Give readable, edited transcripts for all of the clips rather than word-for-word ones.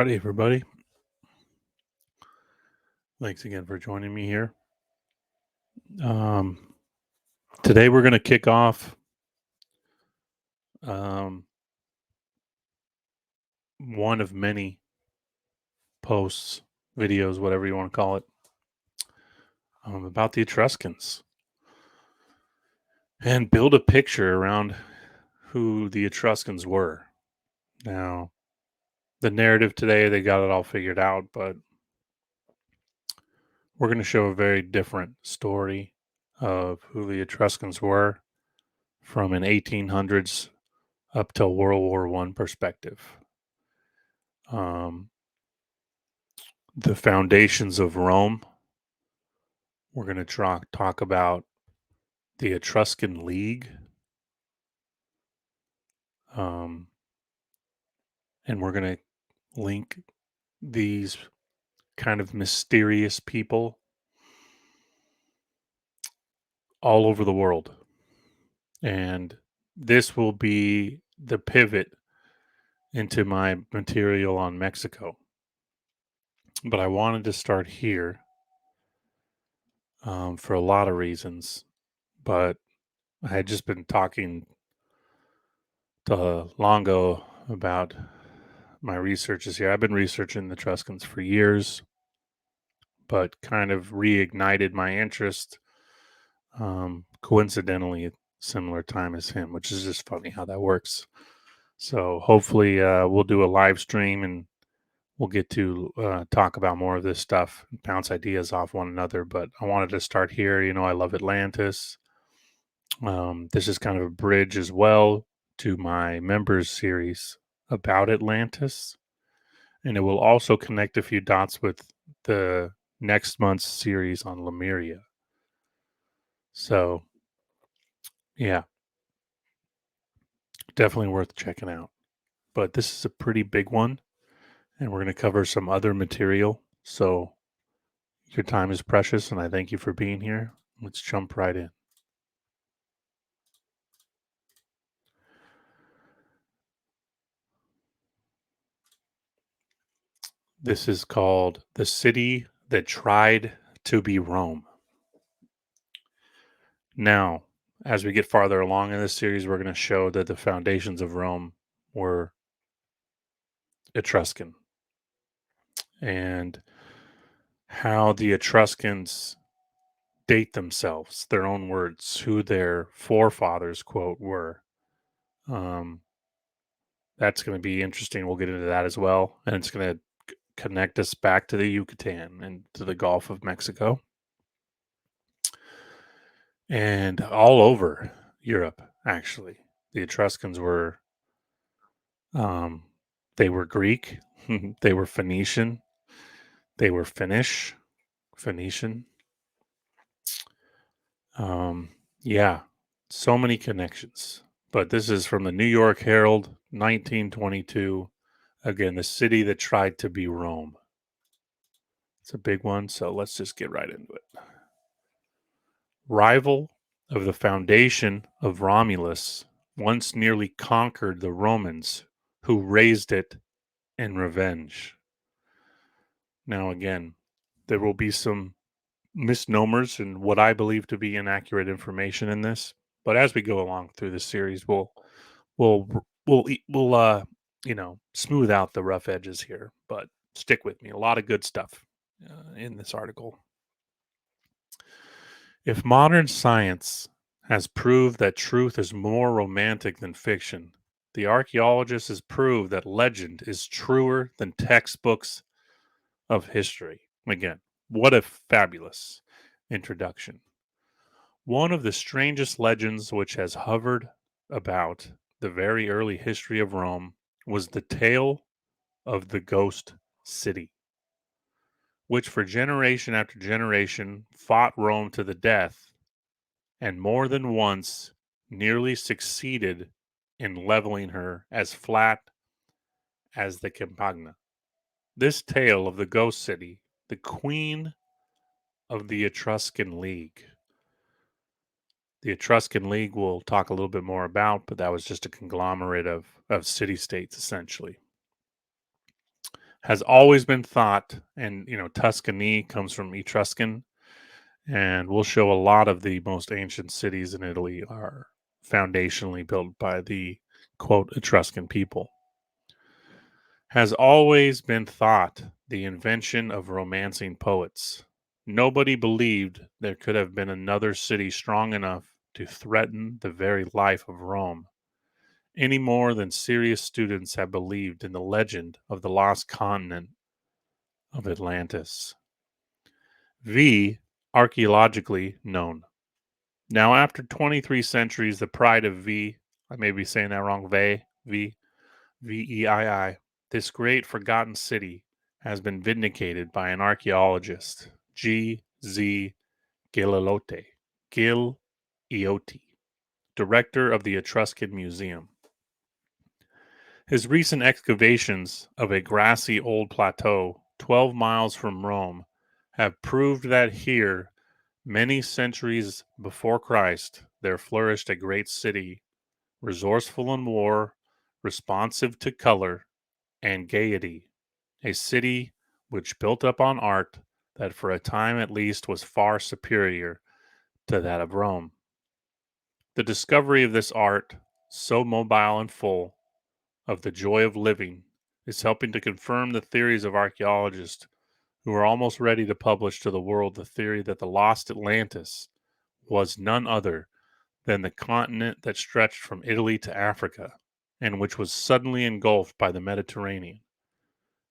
Howdy, everybody. Thanks again for joining me here. Um, Today, we're going to kick off um, one of many posts, videos, whatever you want to call it, about the Etruscans and build a picture around who the Etruscans were. Now, the narrative today, they got it all figured out, but we're going to show a very different story of who the Etruscans were from an 1800s up till World War One perspective. Um, the foundations of Rome. We're going to talk about the Etruscan League, um, and we're going to link these kind of mysterious people all over the world. And this will be the pivot into my material on Mexico. But I wanted to start here for a lot of reasons. But I had just been talking to Longo about my researches here. I've been researching the Etruscans for years, but kind of reignited my interest coincidentally at similar time as him, which is just funny how that works. So hopefully we'll do a live stream and we'll get to talk about more of this stuff and bounce ideas off one another. But I wanted to start here. You know, I love Atlantis. This is kind of a bridge as well to my members series about Atlantis. And it will also connect a few dots with the next month's series on Lemuria. So, yeah, definitely worth checking out. But this is a pretty big one, and we're going to cover some other material. So, your time is precious, and I thank you for being here. Let's jump right in. This is called The City That Tried to Be Rome. Now, as we get farther along in this series, we're going to show that the foundations of Rome were Etruscan and how the Etruscans date themselves, their own words, who their forefathers, quote, were. Um, that's going to be interesting. We'll get into that as well. And it's going to connect us back to the Yucatan and to the Gulf of Mexico and all over Europe, actually. The Etruscans were, um, they were Greek, they were Phoenician, they were Phoenician. Um, yeah, so many connections. But this is from the New York Herald, 1922. Again, the city that tried to be Rome. It's a big one, so let's just get right into it. Rival of the foundation of Romulus, once nearly conquered the Romans who raised it in revenge. Now, again, there will be some misnomers and what I believe to be inaccurate information in this. But as we go along through this series, we'll we'll smooth out the rough edges here. But stick with me. A lot of good stuff in this article. If modern science has proved that truth is more romantic than fiction, the archaeologist has proved that legend is truer than textbooks of history. Again, what a fabulous introduction. One of the strangest legends which has hovered about the very early history of Rome was the tale of the ghost city, which for generation after generation fought Rome to the death and more than once nearly succeeded in leveling her as flat as the Campagna. This tale of the ghost city, the queen of the Etruscan League. The Etruscan League we'll talk a little bit more about, but that was just a conglomerate of city states essentially. Has always been thought, and Tuscany comes from Etruscan, and we'll show a lot of the most ancient cities in Italy are foundationally built by the quote Etruscan people. Has always been thought the invention of romancing poets. Nobody believed there could have been another city strong enough to threaten the very life of Rome, any more than serious students have believed in the legend of the lost continent of Atlantis. V, archaeologically known. Now, after 23 centuries, the pride of V, I may be saying that wrong, Veii, this great forgotten city has been vindicated by an archaeologist, G. Z. Gilioti, director of the Etruscan Museum. His recent excavations of a grassy old plateau 12 miles from Rome have proved that here, many centuries before Christ, there flourished a great city, resourceful in war, responsive to color and gaiety, a city which built up on art that for a time at least was far superior to that of Rome. The discovery of this art, so mobile and full of the joy of living, is helping to confirm the theories of archaeologists who are almost ready to publish to the world the theory that the lost Atlantis was none other than the continent that stretched from Italy to Africa and which was suddenly engulfed by the Mediterranean.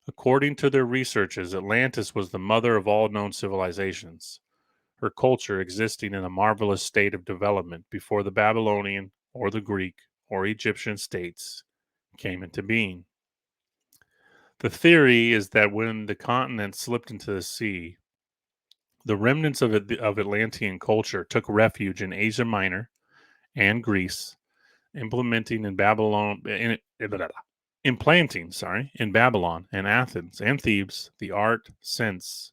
According to their researches, Atlantis was the mother of all known civilizations, her culture existing in a marvelous state of development before the Babylonian or the Greek or Egyptian states came into being. The theory is that when the continent slipped into the sea, the remnants of Atlantean culture took refuge in Asia Minor and Greece, implementing in Babylon, implanting, in Babylon and Athens and Thebes the art sense,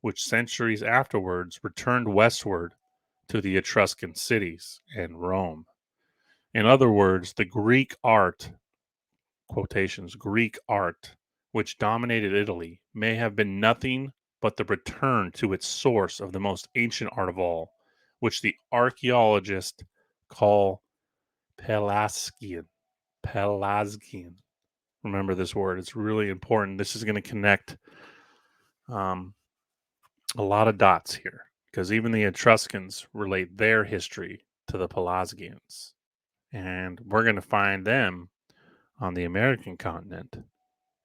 which centuries afterwards returned westward to the Etruscan cities and Rome. In other words, the Greek art, quotations, Greek art, which dominated Italy, may have been nothing but the return to its source of the most ancient art of all, which the archaeologists call Pelasgian. Pelasgian. Remember this word, it's really important. This is going to connect um, a lot of dots here because even the Etruscans relate their history to the Pelasgians. And we're going to find them on the American continent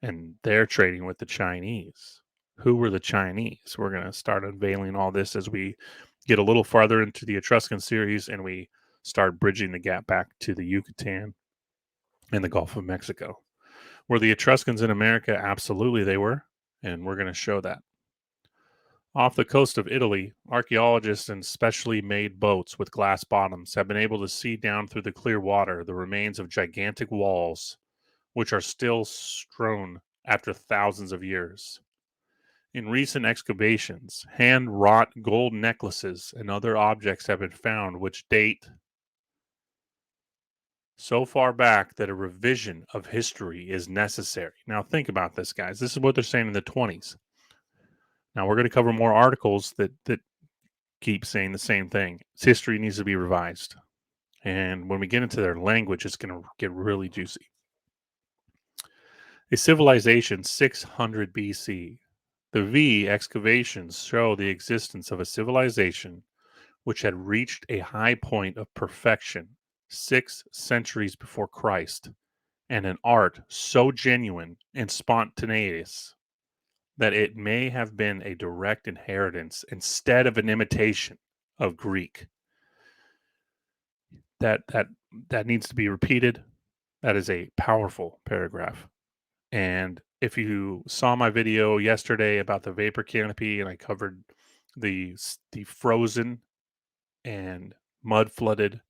and they're trading with the Chinese. Who were the Chinese? We're going to start unveiling all this as we get a little farther into the Etruscan series and we start bridging the gap back to the Yucatan and the Gulf of Mexico. Were the Etruscans in America? Absolutely, they were. And we're going to show that. Off the coast of Italy, archaeologists in specially made boats with glass bottoms have been able to see down through the clear water the remains of gigantic walls, which are still strewn after thousands of years. In recent excavations, hand wrought gold necklaces and other objects have been found which date so far back that a revision of history is necessary. Now, think about this, guys. This is what they're saying in the 20s. Now, we're going to cover more articles that keep saying the same thing. History needs to be revised. And when we get into their language, it's going to get really juicy. A civilization 600 BC. The V excavations show the existence of a civilization which had reached a high point of perfection 6 centuries before Christ, and an art so genuine and spontaneous that it may have been a direct inheritance instead of an imitation of Greek. That needs to be repeated. That is a powerful paragraph. And if you saw my video yesterday about the vapor canopy and I covered the frozen and mud flooded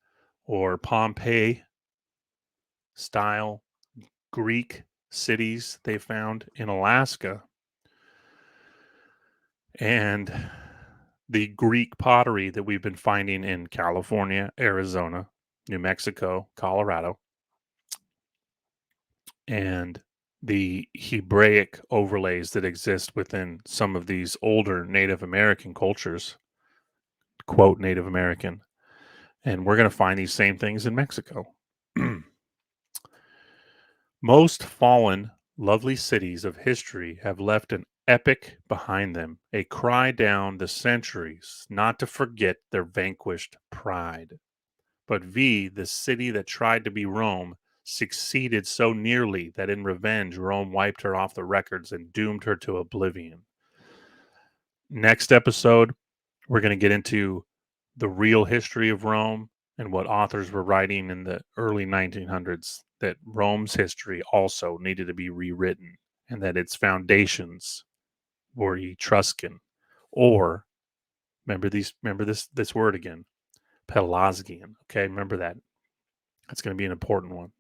or Pompeii style Greek cities they found in Alaska and the Greek pottery that we've been finding in California, Arizona, New Mexico, Colorado, and the Hebraic overlays that exist within some of these older Native American cultures, quote Native American, and we're going to find these same things in Mexico. Most fallen, lovely cities of history have left an epic behind them, a cry down the centuries not to forget their vanquished pride. But Veii, the city that tried to be Rome, succeeded so nearly that in revenge Rome wiped her off the records and doomed her to oblivion. Next episode, we're going to get into the real history of Rome and what authors were writing in the early 1900s, that Rome's history also needed to be rewritten and that its foundations were Etruscan, or remember this word again, Pelasgian. Okay, remember that. That's going to be an important one.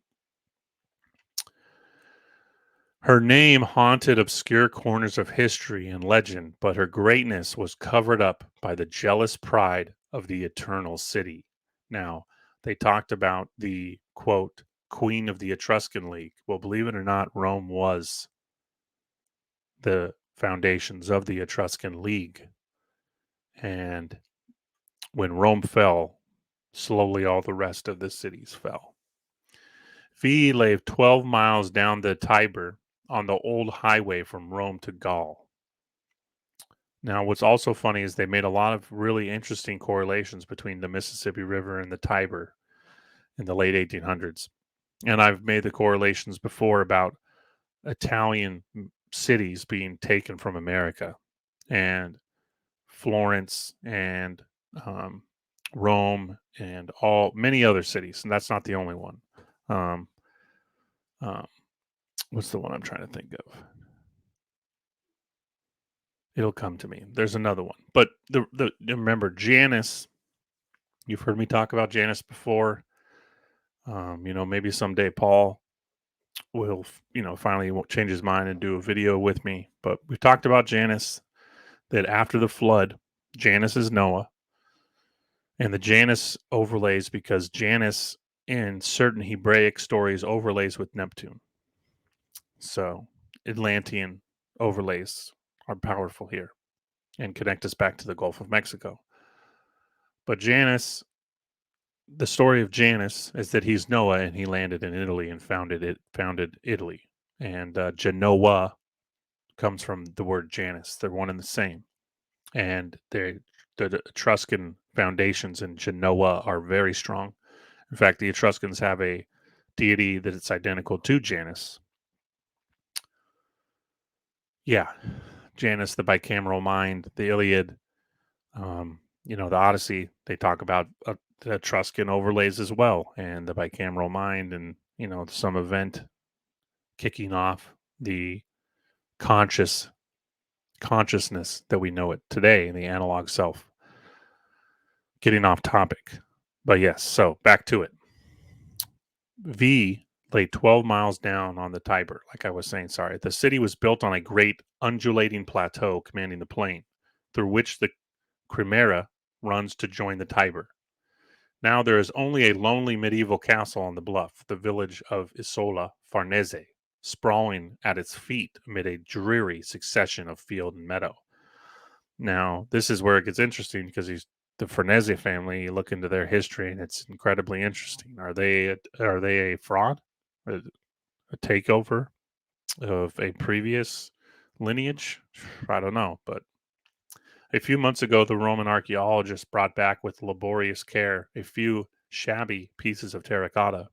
Her name haunted obscure corners of history and legend, but her greatness was covered up by the jealous pride of the eternal city. Now, they talked about the quote, Queen of the Etruscan League. Well, believe it or not, Rome was the foundations of the Etruscan League. And when Rome fell, slowly all the rest of the cities fell. Veii lay 12 miles down the Tiber on the old highway from Rome to Gaul. Now, what's also funny is they made a lot of really interesting correlations between the Mississippi River and the Tiber in the late 1800s. And I've made the correlations before about Italian cities being taken from America, and Florence and um, Rome and many other cities. And that's not the only one. Um, um, what's the one I'm trying to think of? It'll come to me. There's another one, but the remember Janus. You've heard me talk about Janus before. Maybe someday Paul will, finally won't change his mind and do a video with me. But we've talked about Janus, that after the flood, Janus is Noah, and the Janus overlays because Janus in certain Hebraic stories overlays with Neptune. So Atlantean overlays are powerful here and connect us back to the Gulf of Mexico. But Janus, the story of Janus is that he's Noah and he landed in Italy and founded Italy. And Genoa comes from the word Janus. They're one and the same. And the Etruscan foundations in Genoa are very strong. In fact, the Etruscans have a deity that it's identical to Janus. Yeah, Janus, the bicameral mind, the Iliad, the Odyssey. They talk about the Etruscan overlays as well, and the bicameral mind, and some event kicking off the consciousness that we know it today in the analog self. Getting off topic, but yes. So back to it. Veii lay 12 miles down on the Tiber, like I was saying. Sorry, the city was built on a great undulating plateau commanding the plain, through which the Crimera runs to join the Tiber. Now there is only a lonely medieval castle on the bluff, the village of Isola Farnese, sprawling at its feet amid a dreary succession of field and meadow. Now, this is where it gets interesting because the Farnese family. You look into their history, and it's incredibly interesting. Are they a fraud, a takeover of a previous lineage? I don't know, but a few months ago, the Roman archaeologists brought back with laborious care a few shabby pieces of terracotta.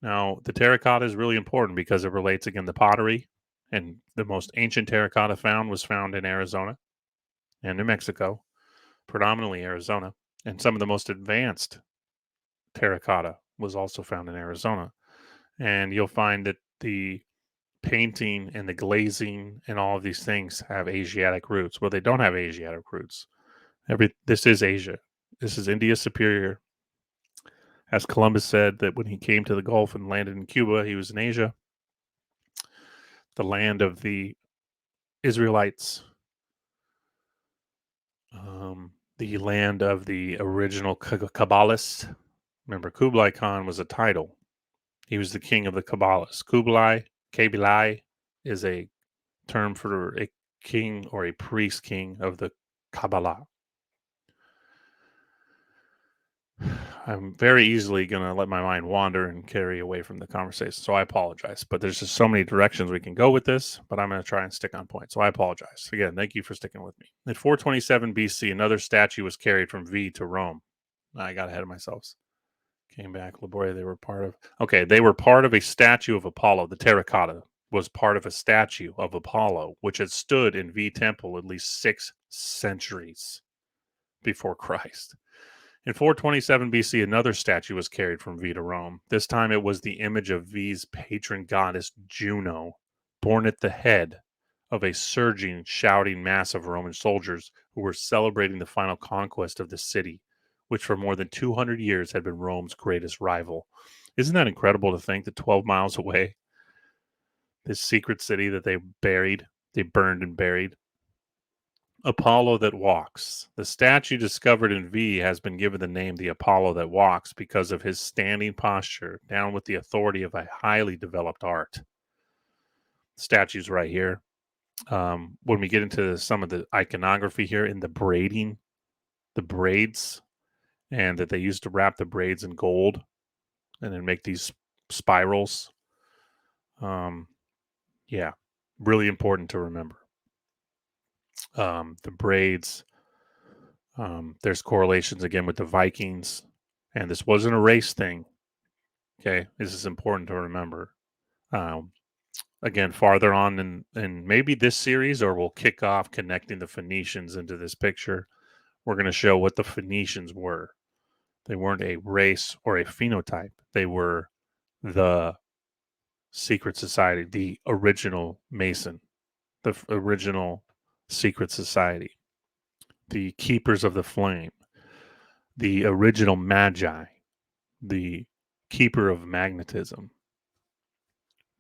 Now, the terracotta is really important because it relates again to pottery, and the most ancient terracotta was found in Arizona and New Mexico, predominantly Arizona, and some of the most advanced terracotta was also found in Arizona. And you'll find that the painting and the glazing and all of these things have Asiatic roots. Well, they don't have Asiatic roots. This is Asia. This is India Superior. As Columbus said that when he came to the Gulf and landed in Cuba, he was in Asia, the land of the Israelites, the land of the original Kabbalists. Remember, Kublai Khan was a title. He was the king of the Kabbalists. Kublai, Kabilai is a term for a king or a priest king of the Kabbalah. I'm very easily going to let my mind wander and carry away from the conversation. So I apologize. But there's just so many directions we can go with this, but I'm going to try and stick on point. So I apologize. Again, thank you for sticking with me. At 427 BC, another statue was carried from Veii to Rome. I got ahead of myself. Came back, Laboria, they were part of a statue of Apollo. The terracotta was part of a statue of Apollo, which had stood in Veii Temple at least 6 centuries before Christ. In 427 BC, another statue was carried from Veii to Rome. This time it was the image of Veii's patron goddess Juno, borne at the head of a surging, shouting mass of Roman soldiers who were celebrating the final conquest of the city, which for more than 200 years had been Rome's greatest rival. Isn't that incredible to think that 12 miles away, this secret city that they burned and buried, Apollo that walks. The statue discovered in Veii has been given the name the Apollo that walks because of his standing posture, down with the authority of a highly developed art. Statue's right here. When we get into some of the iconography here in the braids, and that they used to wrap the braids in gold and then make these spirals. Yeah, really important to remember. The braids. There's correlations again with the Vikings, and this wasn't a race thing. Okay, this is important to remember. Again, farther on in maybe this series, or we'll kick off connecting the Phoenicians into this picture. We're going to show what the Phoenicians were. They weren't a race or a phenotype. They were the secret society, the original Mason, the original secret society, the keepers of the flame, the original Magi, the keeper of magnetism.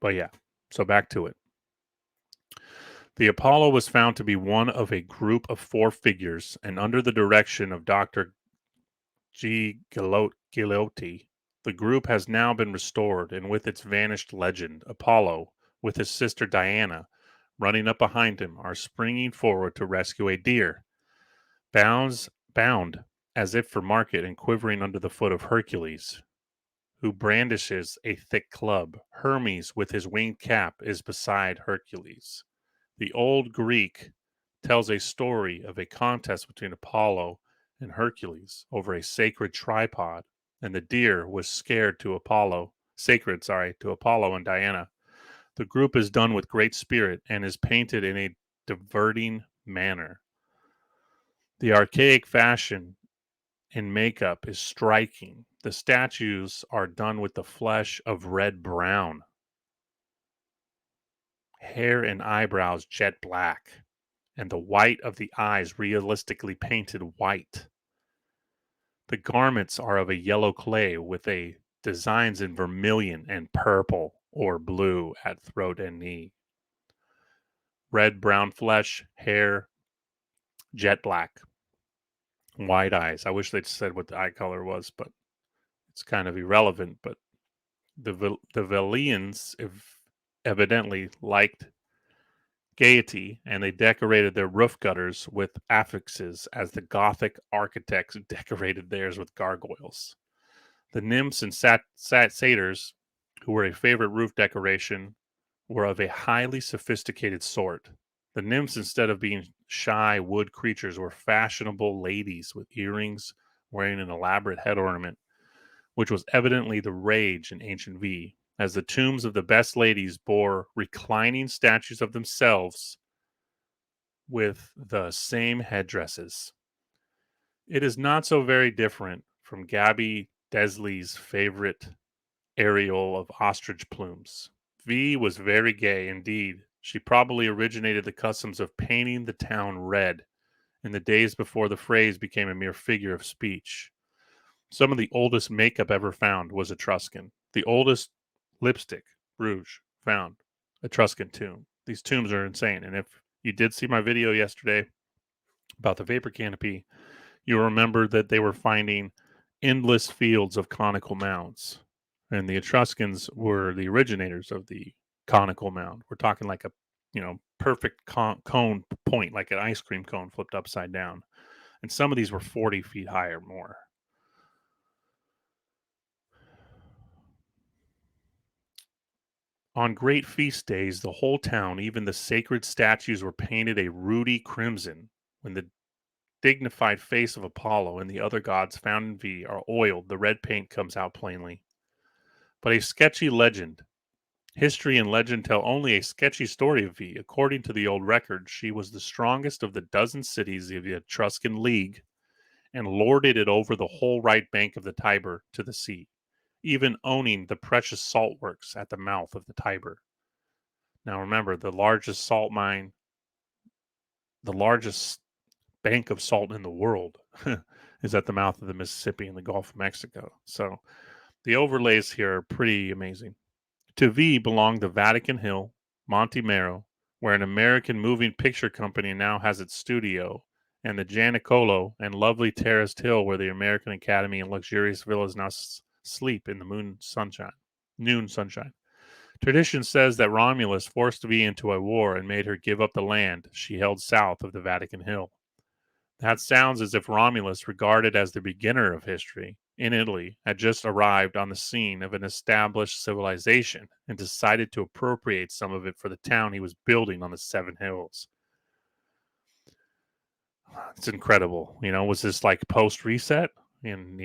But yeah, so back to it. The Apollo was found to be one of a group of 4 figures, and under the direction of Dr. G. Gilotti, the group has now been restored, and with its vanished legend, Apollo, with his sister Diana, running up behind him, are springing forward to rescue a deer, bound as if for market and quivering under the foot of Hercules, who brandishes a thick club. Hermes, with his winged cap, is beside Hercules. The old Greek tells a story of a contest between Apollo and Hercules over a sacred tripod, and the deer was sacred to Apollo and Diana. The group is done with great spirit and is painted in a diverting manner. The archaic fashion in makeup is striking. The statues are done with the flesh of red-brown, hair and eyebrows jet black, and the white of the eyes realistically painted white. The garments are of a yellow clay with a designs in vermilion and purple or blue at throat and knee. Red brown flesh, hair, jet black, white eyes. I wish they'd said what the eye color was, but it's kind of irrelevant. But the Velians evidently liked gaiety, and they decorated their roof gutters with affixes as the Gothic architects decorated theirs with gargoyles. The nymphs and satyrs, who were a favorite roof decoration, were of a highly sophisticated sort. The nymphs, instead of being shy wood creatures, were fashionable ladies with earrings, wearing an elaborate head ornament, which was evidently the rage in ancient Veii, as the tombs of the best ladies bore reclining statues of themselves with the same headdresses. It is not so very different from Gabby Desley's favorite aureole of ostrich plumes. Veii was very gay indeed. She probably originated the customs of painting the town red in the days before the phrase became a mere figure of speech. Some of the oldest makeup ever found was Etruscan. The oldest lipstick, rouge, found, Etruscan tomb. These tombs are insane. And if you did see my video yesterday about the vapor canopy, you'll remember that they were finding endless fields of conical mounds. And the Etruscans were the originators of the conical mound. We're talking like a, perfect cone point, like an ice cream cone flipped upside down. And some of these were 40 feet high or more. On great feast days, the whole town, even the sacred statues, were painted a ruddy crimson. When the dignified face of Apollo and the other gods found in Veii are oiled, the red paint comes out plainly. But a sketchy legend. History and legend tell only a sketchy story of Veii. According to the old record, she was the strongest of the dozen cities of the Etruscan League and lorded it over the whole right bank of the Tiber to the sea, even owning the precious salt works at the mouth of the Tiber. Now remember, the largest bank of salt in the world is at the mouth of the Mississippi in the Gulf of Mexico. So the overlays here are pretty amazing. To V belonged the Vatican Hill, Monte Mero, where an American moving picture company now has its studio, and the Gianicolo and lovely terraced hill where the American Academy and luxurious villas now sleep in the noon sunshine. Tradition says that Romulus forced V into a war and made her give up the land she held south of the Vatican Hill. That sounds as if Romulus, regarded as the beginner of history in Italy, had just arrived on the scene of an established civilization and decided to appropriate some of it for the town he was building on the Seven Hills. It's incredible. Was this like post reset? And,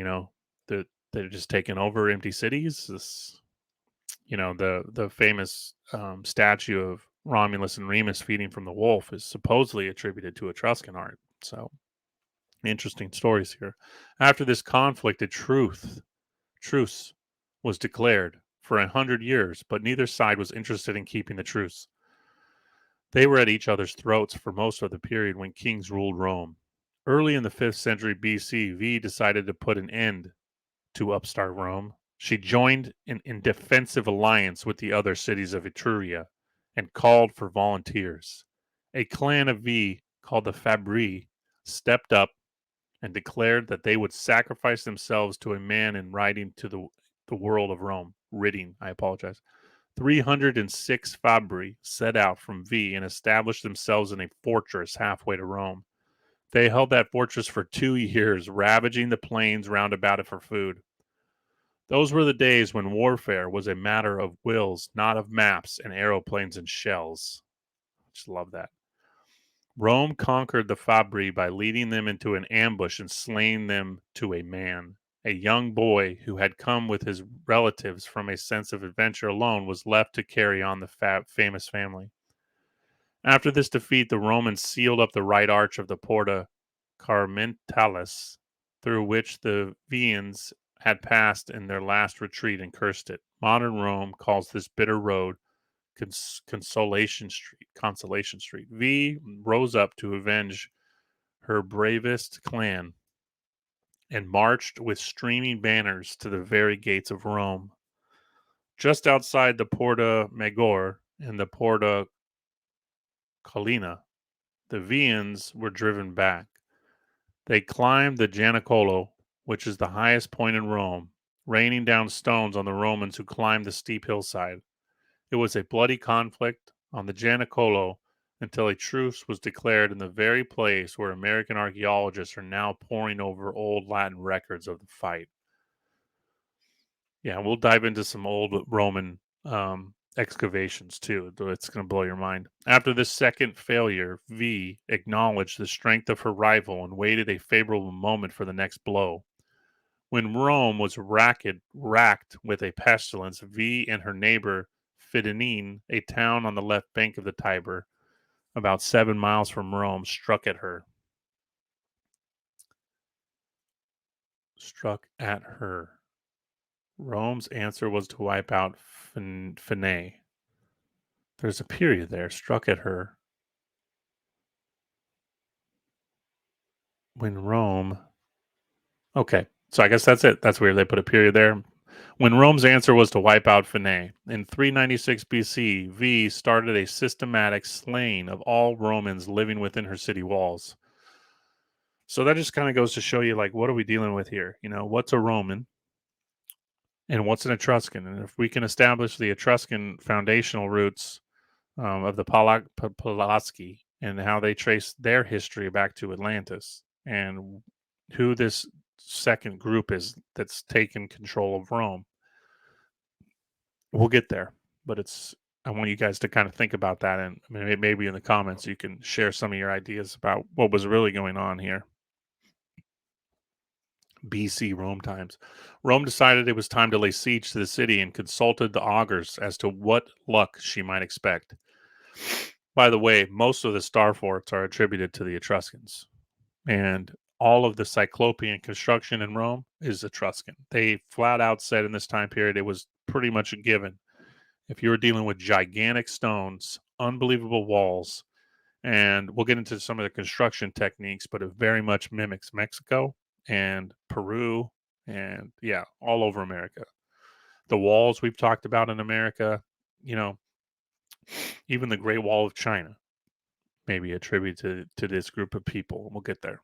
they're just taking over empty cities? The famous statue of Romulus and Remus feeding from the wolf is supposedly attributed to Etruscan art. So interesting stories here. After this conflict, truce was declared for 100 years, but neither side was interested in keeping the truce. They were at each other's throats for most of the period when kings ruled Rome. Early in the 5th century BC, V decided to put an end to upstart Rome. She joined in defensive alliance with the other cities of Etruria and called for volunteers. A clan of V called the Fabri stepped up and declared that they would sacrifice themselves to a man in riding to the world of Rome. Ridding, I apologize. 306 Fabri set out from Veii and established themselves in a fortress halfway to Rome. They held that fortress for 2 years, ravaging the plains round about it for food. Those were the days when warfare was a matter of wills, not of maps and aeroplanes and shells. Just love that. Rome conquered the Fabri by leading them into an ambush and slaying them to a man. A young boy who had come with his relatives from a sense of adventure alone was left to carry on the famous family. After this defeat, the Romans sealed up the right arch of the Porta Carmentalis, through which the Veians had passed in their last retreat, and cursed it. Modern Rome calls this bitter road Consolation Street. V rose up to avenge her bravest clan and marched with streaming banners to the very gates of Rome. Just outside the Porta Maggiore and the Porta Collina, the Veians were driven back. They climbed the Gianicolo, which is the highest point in Rome, raining down stones on the Romans who climbed the steep hillside. It was a bloody conflict on the Gianicolo until a truce was declared in the very place where American archaeologists are now poring over old Latin records of the fight. Yeah, we'll dive into some old Roman excavations too. It's going to blow your mind. After this second failure, V acknowledged the strength of her rival and waited a favorable moment for the next blow. When Rome was racked with a pestilence, V and her neighbor Fidene, a town on the left bank of the Tiber, about 7 miles from Rome, struck at her. Rome's answer was to wipe out Phinae. There's a period there. Struck at her. When Rome. Okay, so I guess that's it. That's weird. They put a period there. When Rome's answer was to wipe out Phinae. In 396 BC, V started a systematic slaying of all Romans living within her city walls. So that just kind of goes to show you, like, what are we dealing with here? What's a Roman? And what's an Etruscan? And if we can establish the Etruscan foundational roots of the Pulaski and how they trace their history back to Atlantis and who this second group is that's taken control of Rome, we'll get there. But I want you guys to kind of think about that, and maybe in the comments you can share some of your ideas about what was really going on here. BC Rome times. Rome decided it was time to lay siege to the city and consulted the augurs as to what luck she might expect. By the way, most of the star forts are attributed to the Etruscans, and all of the Cyclopean construction in Rome is Etruscan. They flat out said in this time period it was pretty much a given. If you were dealing with gigantic stones, unbelievable walls, and we'll get into some of the construction techniques, but it very much mimics Mexico and Peru and yeah, all over America. The walls we've talked about in America, you know, even the Great Wall of China may be attributed to this group of people. We'll get there.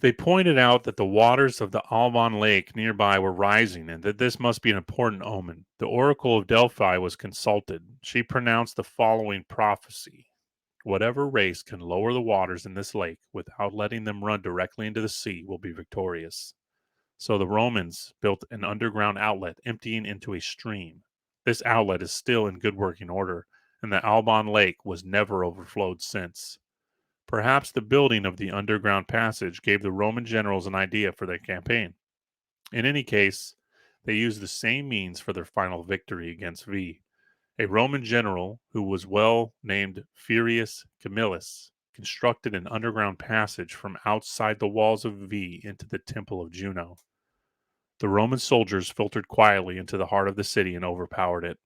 They pointed out that the waters of the Alban Lake nearby were rising and that this must be an important omen. The oracle of Delphi was consulted. She pronounced the following prophecy: whatever race can lower the waters in this lake without letting them run directly into the sea will be victorious. So the Romans built an underground outlet emptying into a stream. This outlet is still in good working order, and the Alban Lake was never overflowed since. Perhaps the building of the underground passage gave the Roman generals an idea for their campaign. In any case, they used the same means for their final victory against Veii. A Roman general who was well named Furius Camillus constructed an underground passage from outside the walls of Veii into the temple of Juno. The Roman soldiers filtered quietly into the heart of the city and overpowered it.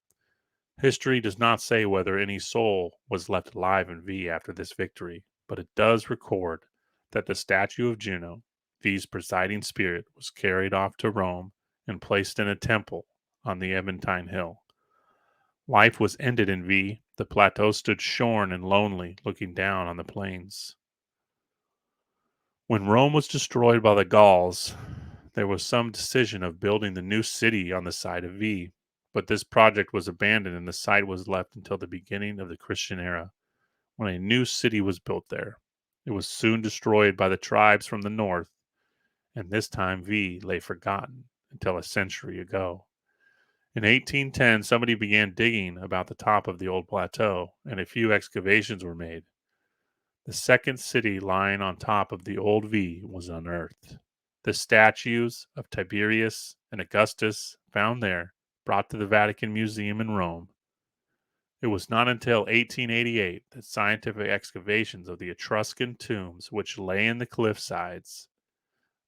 History does not say whether any soul was left alive in Veii after this victory, but it does record that the statue of Juno, Veii's presiding spirit, was carried off to Rome and placed in a temple on the Aventine Hill. Life was ended in Veii. The plateau stood shorn and lonely, looking down on the plains. When Rome was destroyed by the Gauls, there was some decision of building the new city on the site of Veii, but this project was abandoned and the site was left until the beginning of the Christian era, when a new city was built there. It was soon destroyed by the tribes from the north, and this time Veii lay forgotten until a century ago. In 1810, somebody began digging about the top of the old plateau, and a few excavations were made. The second city lying on top of the old Veii was unearthed. The statues of Tiberius and Augustus found there, brought to the Vatican Museum in Rome. It was not until 1888 that scientific excavations of the Etruscan tombs, which lay in the cliff sides,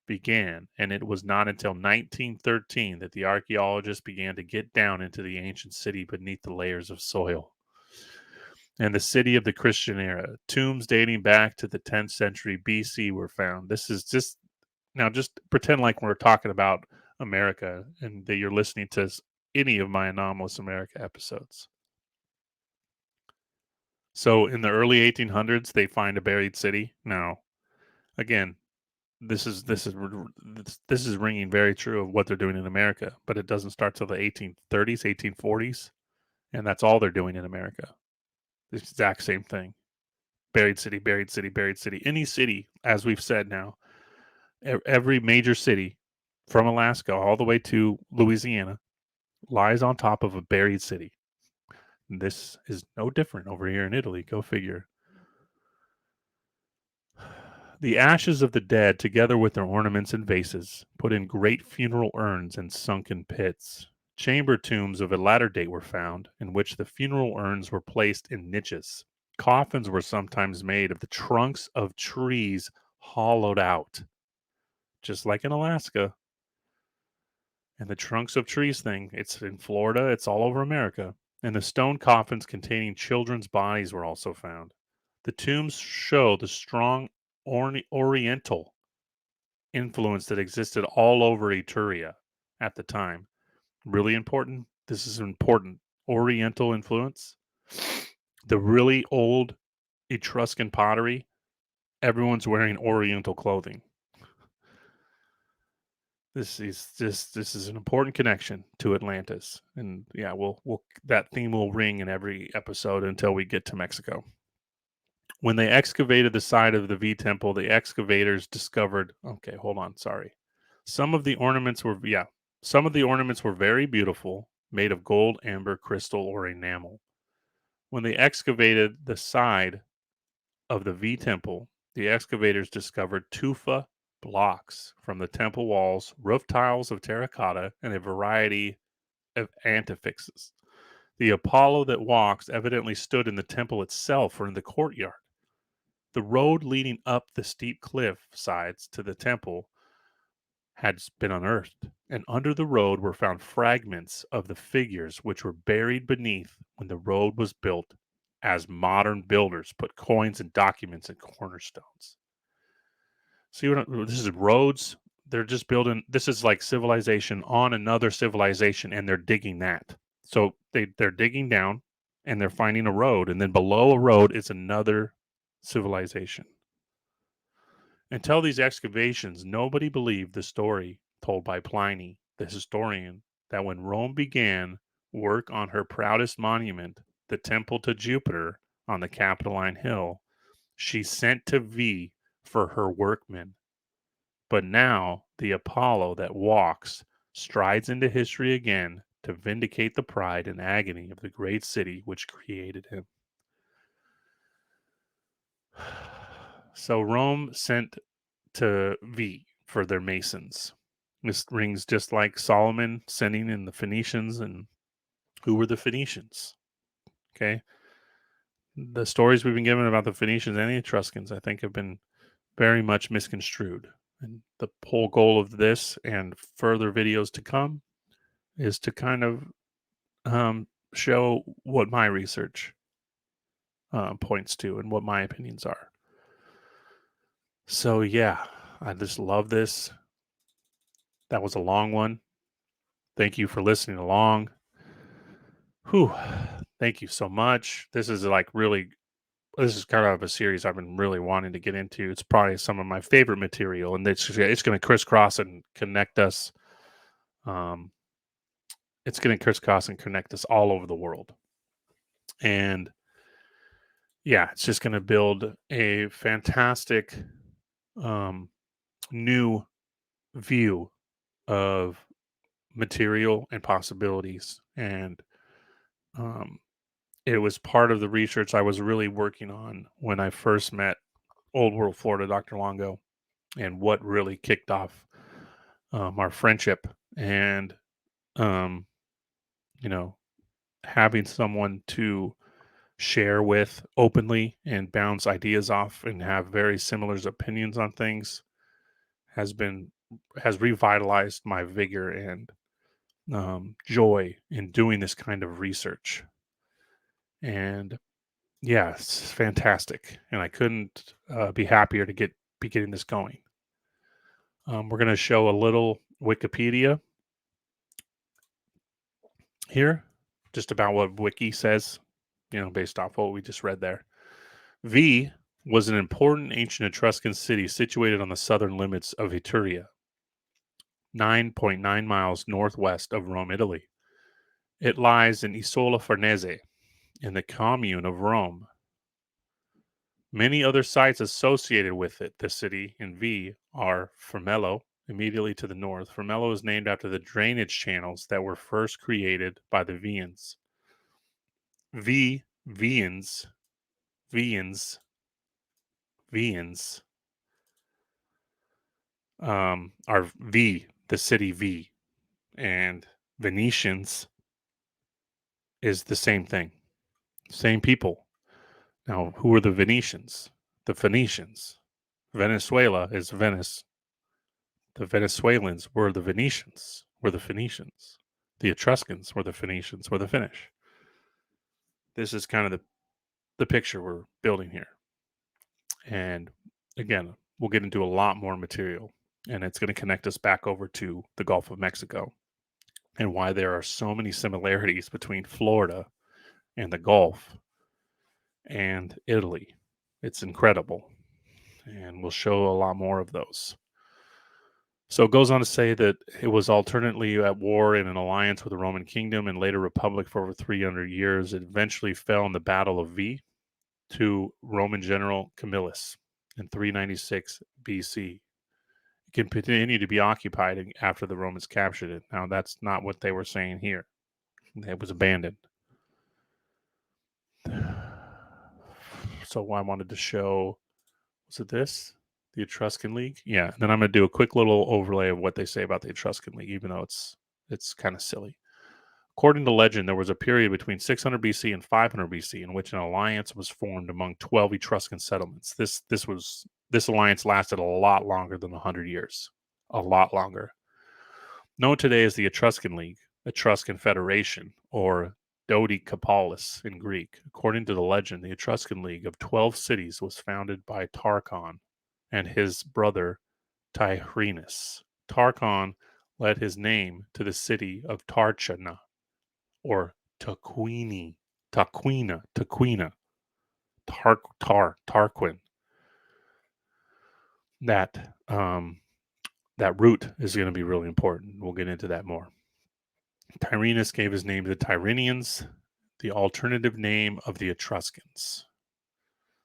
began, and it was not until 1913 that the archaeologists began to get down into the ancient city beneath the layers of soil. And the city of the Christian era, tombs dating back to the 10th century BC were found. This is just pretend like we're talking about America and that you're listening to any of my Anomalous America episodes. So in the early 1800s, they find a buried city. Now, again, this is ringing very true of what they're doing in America, but it doesn't start till the 1830s, 1840s, and that's all they're doing in America. The exact same thing. Buried city, buried city, buried city. Any city, as we've said now, every major city from Alaska all the way to Louisiana lies on top of a buried city. This is no different over here in Italy. Go figure. The ashes of the dead, together with their ornaments and vases, put in great funeral urns and sunken pits. Chamber tombs of a latter date were found, in which the funeral urns were placed in niches. Coffins were sometimes made of the trunks of trees hollowed out, just like in Alaska. And the trunks of trees thing, it's in Florida, it's all over America. And the stone coffins containing children's bodies were also found. The tombs show the strong Oriental influence that existed all over Etruria at the time. Really important. This is important. Oriental influence. The really old Etruscan pottery, everyone's wearing Oriental clothing. This is an important connection to Atlantis, and yeah, we'll that theme will ring in every episode until we get to Mexico. When they excavated the side of the V temple, the excavators discovered. Okay, hold on, sorry. Some of the ornaments were yeah, some of the ornaments were very beautiful, made of gold, amber, crystal, or enamel. When they excavated the side of the V temple, the excavators discovered tufa blocks from the temple walls, roof tiles of terracotta, and a variety of antefixes. The Apollo that walks evidently stood in the temple itself or in the courtyard. The road leading up the steep cliff sides to the temple had been unearthed, and under the road were found fragments of the figures which were buried beneath when the road was built, as modern builders put coins and documents in cornerstones. See what this is roads. They're just building. This is like civilization on another civilization, and they're digging that. So they're digging down, and they're finding a road, and then below a road is another civilization. Until these excavations, nobody believed the story told by Pliny, the historian, that when Rome began work on her proudest monument, the temple to Jupiter on the Capitoline Hill, she sent to Veii for her workmen. But now the Apollo that walks strides into history again to vindicate the pride and agony of the great city which created him. So Rome sent to Veii for their masons. This rings just like Solomon sending in the Phoenicians. And who were the Phoenicians? Okay. The stories we've been given about the Phoenicians and the Etruscans, I think, have been very much misconstrued. And the whole goal of this and further videos to come is to kind of show what my research points to and what my opinions are. So, yeah, I just love this. That was a long one. Thank you for listening along. Whew. Thank you so much. This is like really, this is kind of a series I've been really wanting to get into. It's probably some of my favorite material, and it's going to crisscross and connect us. Um, it's going to crisscross and connect us all over the world. And yeah, it's just going to build a fantastic um, new view of material and possibilities. And um, it was part of the research I was really working on when I first met Old World Florida, Dr. Longo, and what really kicked off our friendship. And, um, you know, having someone to share with openly and bounce ideas off and have very similar opinions on things has been has revitalized my vigor and joy in doing this kind of research. And yeah, it's fantastic, and I couldn't be happier to be getting this going. We're going to show a little Wikipedia here, just about what Wiki says, based off what we just read there. Veii was an important ancient Etruscan city situated on the southern limits of Etruria, 9.9 miles northwest of Rome, Italy. It lies in Isola Farnese, in the commune of Rome. Many other sites associated with it, the city in V, are Formello, immediately to the north. Formello is named after the drainage channels that were first created by the Veians. Veians, Veians, Veians are V, the city V, and Venetians is the same thing, same people. Now, who are the Venetians? The Phoenicians. Venezuela is Venice. The Venezuelans were the Venetians, were the Phoenicians. The Etruscans were the Phoenicians, were the Finnish. This is kind of the picture we're building here. And again, we'll get into a lot more material, and it's going to connect us back over to the Gulf of Mexico and why there are so many similarities between Florida and the Gulf and Italy. It's incredible. And we'll show a lot more of those. So it goes on to say that it was alternately at war in an alliance with the Roman kingdom and later republic for over 300 years. It eventually fell in the Battle of Veii to Roman general Camillus in 396 BC. It continued to be occupied after the Romans captured it. Now, that's not what they were saying here. It was abandoned. So I wanted to show, was it this? The Etruscan League? Yeah. And then I'm going to do a quick little overlay of what they say about the Etruscan League, even though it's kind of silly. According to legend, there was a period between 600 BC and 500 BC in which an alliance was formed among 12 Etruscan settlements. This alliance lasted a lot longer than 100 years, a lot longer. Known today as the Etruscan League, Etruscan Federation, or Dodekapolis in Greek. According to the legend, the Etruscan League of 12 cities was founded by Tarchon and his brother Tyrrhenus. Tarchon led his name to the city of Tarchana, or Taquina, Tarquin. That root is going to be really important. We'll get into that more. Tyrrhenus gave his name to the Tyrrhenians, the alternative name of the Etruscans.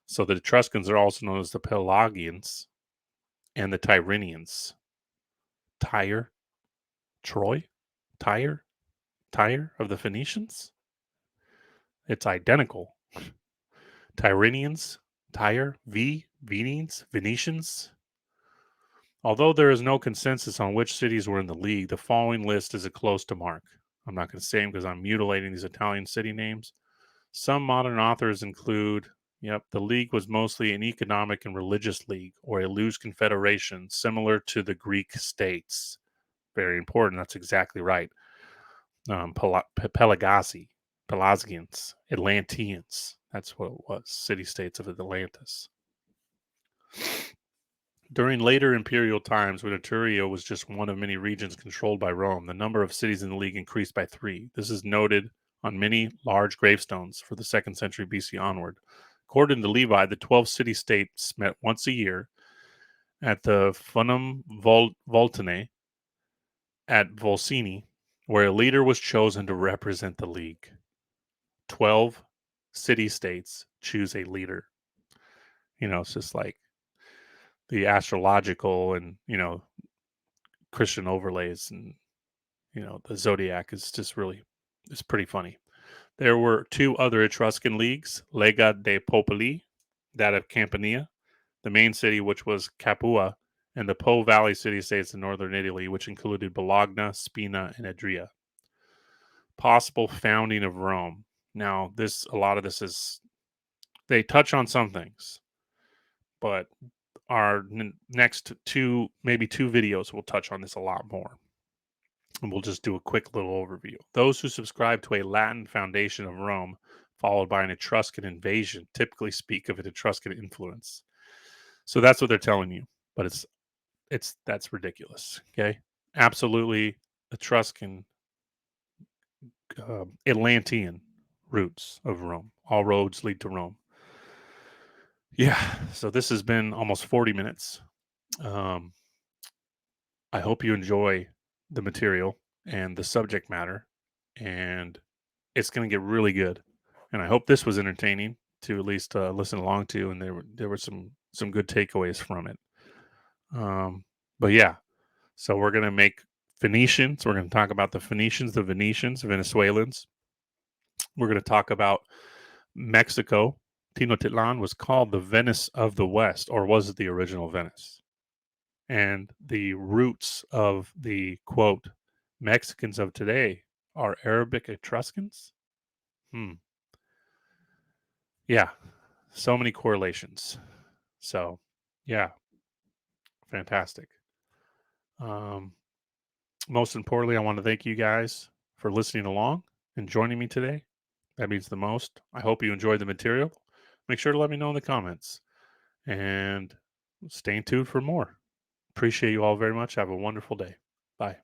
So the Etruscans are also known as the Pelagians and the Tyrrhenians. Tyre, Troy, Tyre of the Phoenicians? It's identical. Tyrrhenians, Tyre, Venetians. Although there is no consensus on which cities were in the league, the following list is a close to mark. I'm not going to say them because I'm mutilating these Italian city names. Some modern authors include, the league was mostly an economic and religious league or a loose confederation similar to the Greek states. Very important. That's exactly right. Pelasgians, Atlanteans. That's what it was. City-states of Atlantis. During later imperial times, when Etruria was just one of many regions controlled by Rome, the number of cities in the league increased by 3. This is noted on many large gravestones for the 2nd century BC onward. According to Levi, the 12 city-states met once a year at the Funum Voltanae at Volsini, where a leader was chosen to represent the league. 12 city-states choose a leader. It's just like the astrological and, Christian overlays and, the zodiac is just really, it's pretty funny. There were 2 other Etruscan leagues, Lega dei Popoli, that of Campania, the main city, which was Capua, and the Po Valley city-states in northern Italy, which included Bologna, Spina, and Adria. Possible founding of Rome. Now, a lot of this is, they touch on some things, but our next 2 videos will touch on this a lot more. And we'll just do a quick little overview. Those who subscribe to a Latin foundation of Rome, followed by an Etruscan invasion, typically speak of an Etruscan influence. So that's what they're telling you, but that's ridiculous. Okay, absolutely Etruscan, Atlantean roots of Rome. All roads lead to Rome. Yeah. So this has been almost 40 minutes. I hope you enjoy the material and the subject matter, and it's going to get really good. And I hope this was entertaining to at least listen along to, and there were some good takeaways from it. But yeah, so we're going to make Phoenicians. We're going to talk about the Phoenicians, the Venetians, Venezuelans. We're going to talk about Mexico. Tenochtitlan was called the Venice of the West, or was it the original Venice? And the roots of the, quote, Mexicans of today are Arabic Etruscans? Yeah, so many correlations. So, yeah, fantastic. Most importantly, I want to thank you guys for listening along and joining me today. That means the most. I hope you enjoyed the material. Make sure to let me know in the comments and stay tuned for more. Appreciate you all very much. Have a wonderful day. Bye.